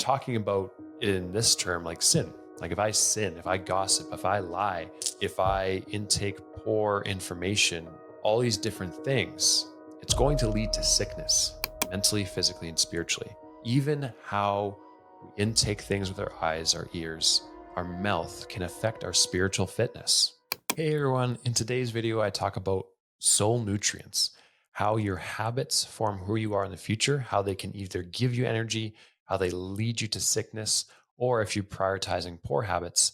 talking about it in this term, like sin. Like if I sin, if I gossip, if I lie, if I intake poor information, all these different things, it's going to lead to sickness, mentally, physically, and spiritually. Even how we intake things with our eyes, our ears, our mouth can affect our spiritual fitness. Hey everyone, in today's video, I talk about soul nutrients, how your habits form who you are in the future, how they can either give you energy, how they lead you to sickness, or if you're prioritizing poor habits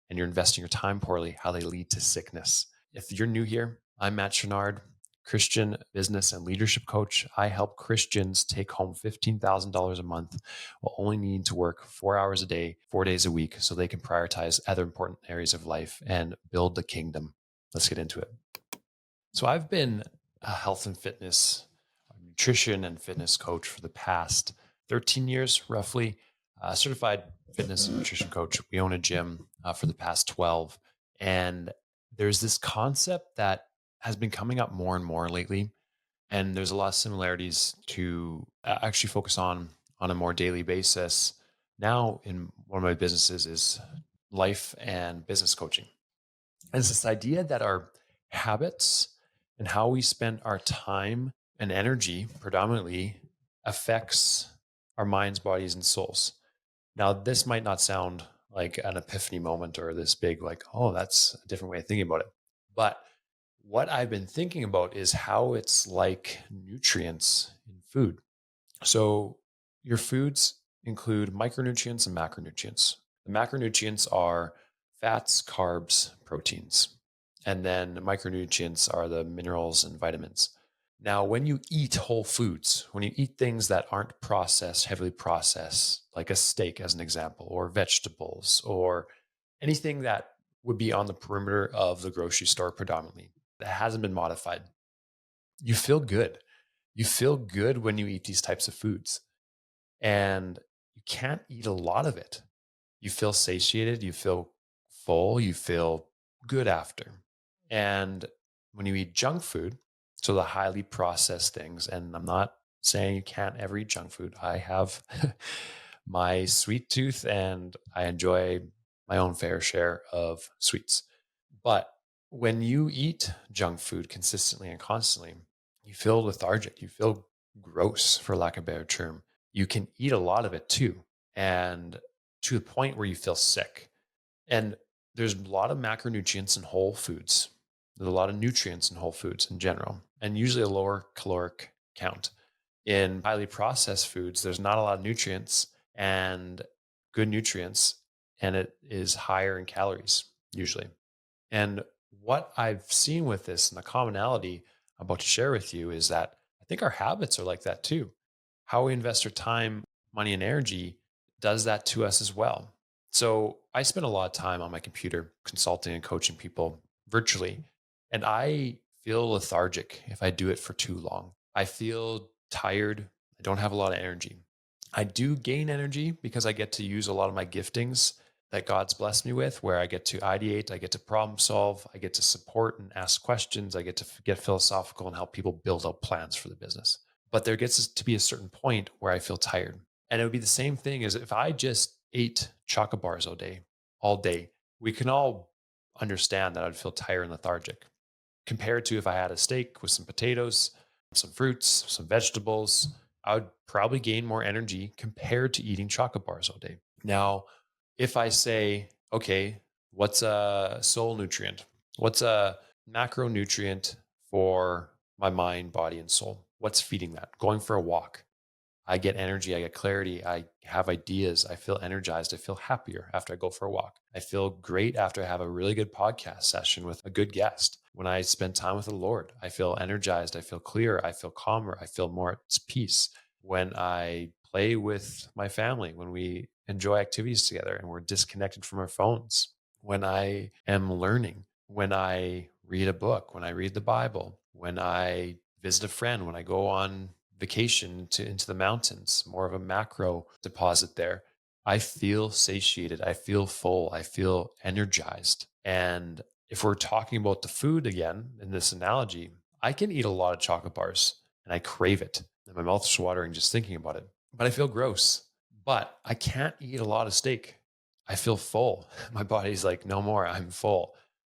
and you're investing your time poorly, how they lead to sickness. If you're new here, I'm Matt Chenard, Christian business and leadership coach. I help Christians take home $15,000 a month while only needing to work 4 hours a day, 4 days a week, so they can prioritize other important areas of life and build the kingdom. Let's get into it. So I've been a health and fitness, nutrition and fitness coach for the past 13 years, roughly. Certified fitness and nutrition coach. We own a gym for the past 12. And there's this concept that has been coming up more and more lately. And there's a lot of similarities to actually focus on a more daily basis. Now in one of my businesses is life and business coaching. And it's this idea that our habits and how we spend our time and energy predominantly affects our minds, bodies, and souls. Now, this might not sound like an epiphany moment or this big, like, oh, that's a different way of thinking about it. But what I've been thinking about is how it's like nutrients in food. So your foods include micronutrients and macronutrients. The macronutrients are fats, carbs, proteins. And then micronutrients are the minerals and vitamins. Now, when you eat whole foods, when you eat things that aren't processed, heavily processed, like a steak as an example, or vegetables, or anything that would be on the perimeter of the grocery store predominantly, that hasn't been modified, you feel good. You feel good when you eat these types of foods. And you can't eat a lot of it. You feel satiated, you feel full, you feel good after. And when you eat junk food, so the highly processed things, and I'm not saying you can't ever eat junk food. I have my sweet tooth and I enjoy my own fair share of sweets. But when you eat junk food consistently and constantly, you feel lethargic, you feel gross, for lack of a better term. You can eat a lot of it too, and to the point where you feel sick. And there's a lot of macronutrients in whole foods. There's a lot of nutrients in whole foods in general, and usually a lower caloric count. In highly processed foods, there's not a lot of nutrients and good nutrients, and it is higher in calories usually. And what I've seen with this and the commonality I'm about to share with you is that I think our habits are like that too. How we invest our time, money, and energy does that to us as well. So I spend a lot of time on my computer consulting and coaching people virtually, and I feel lethargic if I do it for too long. I feel tired. I don't have a lot of energy. I do gain energy because I get to use a lot of my giftings that God's blessed me with, where I get to ideate, I get to problem solve, I get to support and ask questions, I get to get philosophical and help people build out plans for the business. But there gets to be a certain point where I feel tired. And it would be the same thing as if I just ate chocolate bars all day, we can all understand that I'd feel tired and lethargic compared to if I had a steak with some potatoes, some fruits, some vegetables. I would probably gain more energy compared to eating chocolate bars all day. Now, if I say, okay, what's a soul nutrient? What's a macronutrient for my mind, body, and soul? What's feeding that? Going for a walk. I get energy, I get clarity, I have ideas, I feel energized, I feel happier after I go for a walk. I feel great after I have a really good podcast session with a good guest. When I spend time with the Lord, I feel energized, I feel clear, I feel calmer, I feel more at peace. When I play with my family, when we enjoy activities together and we're disconnected from our phones, when I am learning, when I read a book, when I read the Bible, when I visit a friend, when I go on vacation into the mountains, more of a macro deposit there, I feel satiated. I feel full. I feel energized. And if we're talking about the food again, in this analogy, I can eat a lot of chocolate bars and I crave it. And my mouth's watering just thinking about it, but I feel gross. but I can't eat a lot of steak. I feel full. My body's like, no more, I'm full.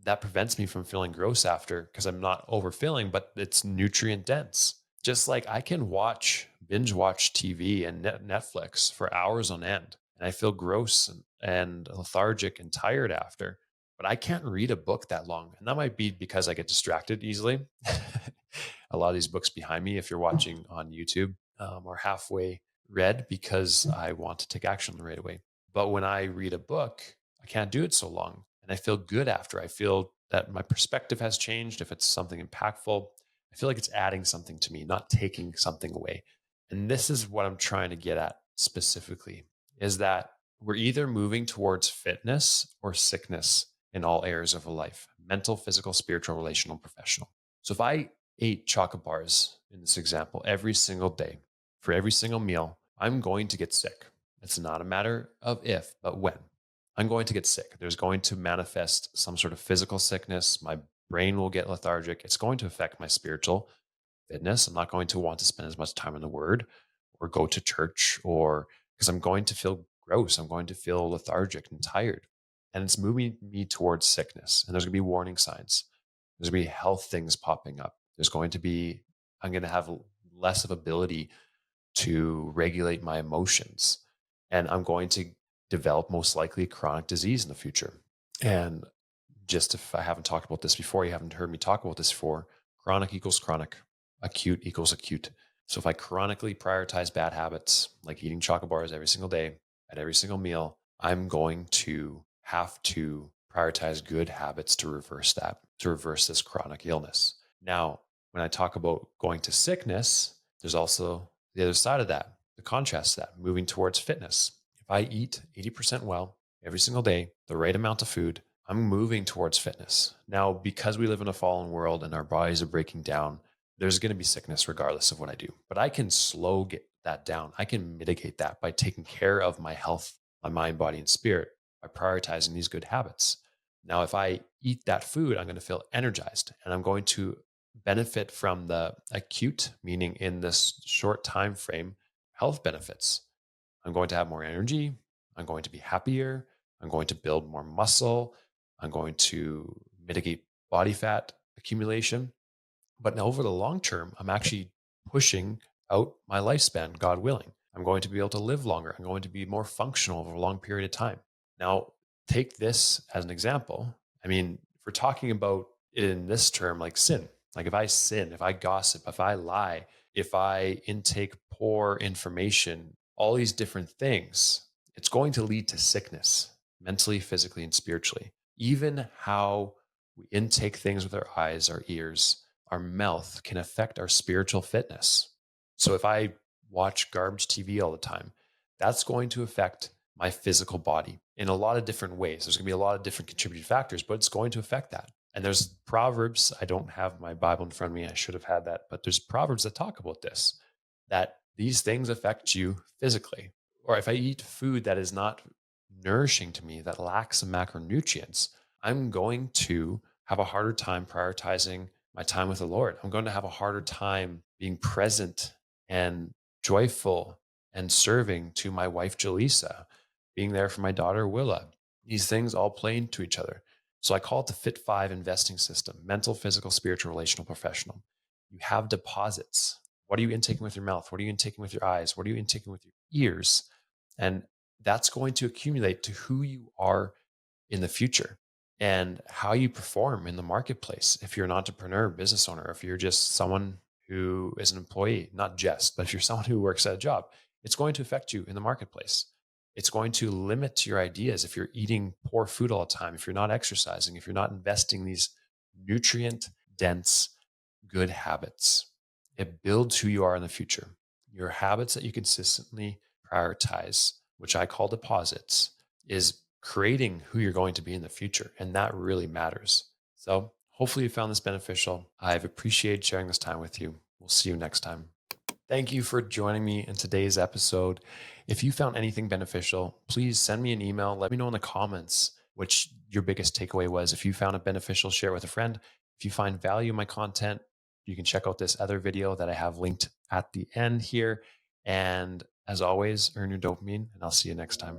That prevents me from feeling gross after because I'm not overfilling, but it's nutrient dense. Just like I can binge watch TV and Netflix for hours on end, and I feel gross and lethargic and tired after, but I can't read a book that long. And that might be because I get distracted easily. A lot of these books behind me, if you're watching on YouTube, are halfway read because I want to take action right away. But when I read a book, I can't do it so long. And I feel good after. I feel that my perspective has changed. If it's something impactful, I feel like it's adding something to me, not taking something away. And this is what I'm trying to get at specifically is that we're either moving towards fitness or sickness in all areas of a life: mental, physical, spiritual, relational, professional. So if I ate chocolate bars in this example every single day for every single meal, I'm going to get sick. It's not a matter of if, but when. I'm going to get sick. There's going to manifest some sort of physical sickness. My brain will get lethargic. It's going to affect my spiritual fitness. I'm not going to want to spend as much time in the word or go to church, or because I'm going to feel gross. I'm going to feel lethargic and tired. And it's moving me towards sickness. And there's going to be warning signs. There's going to be health things popping up. I'm going to have less of ability to regulate my emotions. And I'm going to develop most likely chronic disease in the future. And just if I haven't talked about this before, you haven't heard me talk about this before, chronic equals chronic, acute equals acute. So if I chronically prioritize bad habits, like eating chocolate bars every single day at every single meal, I'm going to have to prioritize good habits to reverse that, to reverse this chronic illness. Now, when I talk about going to sickness, there's also the other side of that, the contrast to that, moving towards fitness. If I eat 80% well every single day, the right amount of food, I'm moving towards fitness. Now, because we live in a fallen world and our bodies are breaking down, there's going to be sickness regardless of what I do. But I can get that down. I can mitigate that by taking care of my health, my mind, body, and spirit by prioritizing these good habits. Now, if I eat that food, I'm going to feel energized and I'm going to benefit from the acute, meaning in this short time frame, health benefits. I'm going to have more energy. I'm going to be happier. I'm going to build more muscle. I'm going to mitigate body fat accumulation. But now over the long term, I'm actually pushing out my lifespan, God willing. I'm going to be able to live longer. I'm going to be more functional over a long period of time. Now, take this as an example. I mean, if we're talking about it in this term, like sin, like if I sin, if I gossip, if I lie, if I intake poor information, all these different things, it's going to lead to sickness mentally, physically, and spiritually. Even how we intake things with our eyes, our ears, our mouth can affect our spiritual fitness. So if I watch garbage TV all the time, that's going to affect my physical body in a lot of different ways. There's going to be a lot of different contributing factors, but it's going to affect that. And there's Proverbs. I don't have my Bible in front of me. I should have had that, but there's Proverbs that talk about this, that these things affect you physically. Or if I eat food that is not nourishing to me, that lacks some macronutrients, I'm going to have a harder time prioritizing my time with the Lord. I'm going to have a harder time being present and joyful and serving to my wife, Jaleesa, being there for my daughter, Willa. These things all play into each other. So I call it the Fit 5 investing system: mental, physical, spiritual, relational, professional. You have deposits. What are you intaking with your mouth? What are you intaking with your eyes? What are you intaking with your ears? And that's going to accumulate to who you are in the future and how you perform in the marketplace. If you're an entrepreneur, business owner, if you're just someone who is an employee, not just, but if you're someone who works at a job, it's going to affect you in the marketplace. It's going to limit your ideas if you're eating poor food all the time, if you're not exercising, if you're not investing these nutrient dense good habits. It builds who you are in the future. Your habits that you consistently prioritize, which I call deposits, is creating who you're going to be in the future. And that really matters. So hopefully you found this beneficial. I've appreciated sharing this time with you. We'll see you next time. Thank you for joining me in today's episode. If you found anything beneficial, please send me an email. Let me know in the comments which your biggest takeaway was. If you found it beneficial, share it with a friend. If you find value in my content, you can check out this other video that I have linked at the end here. And As always, earn your dopamine, and I'll see you next time.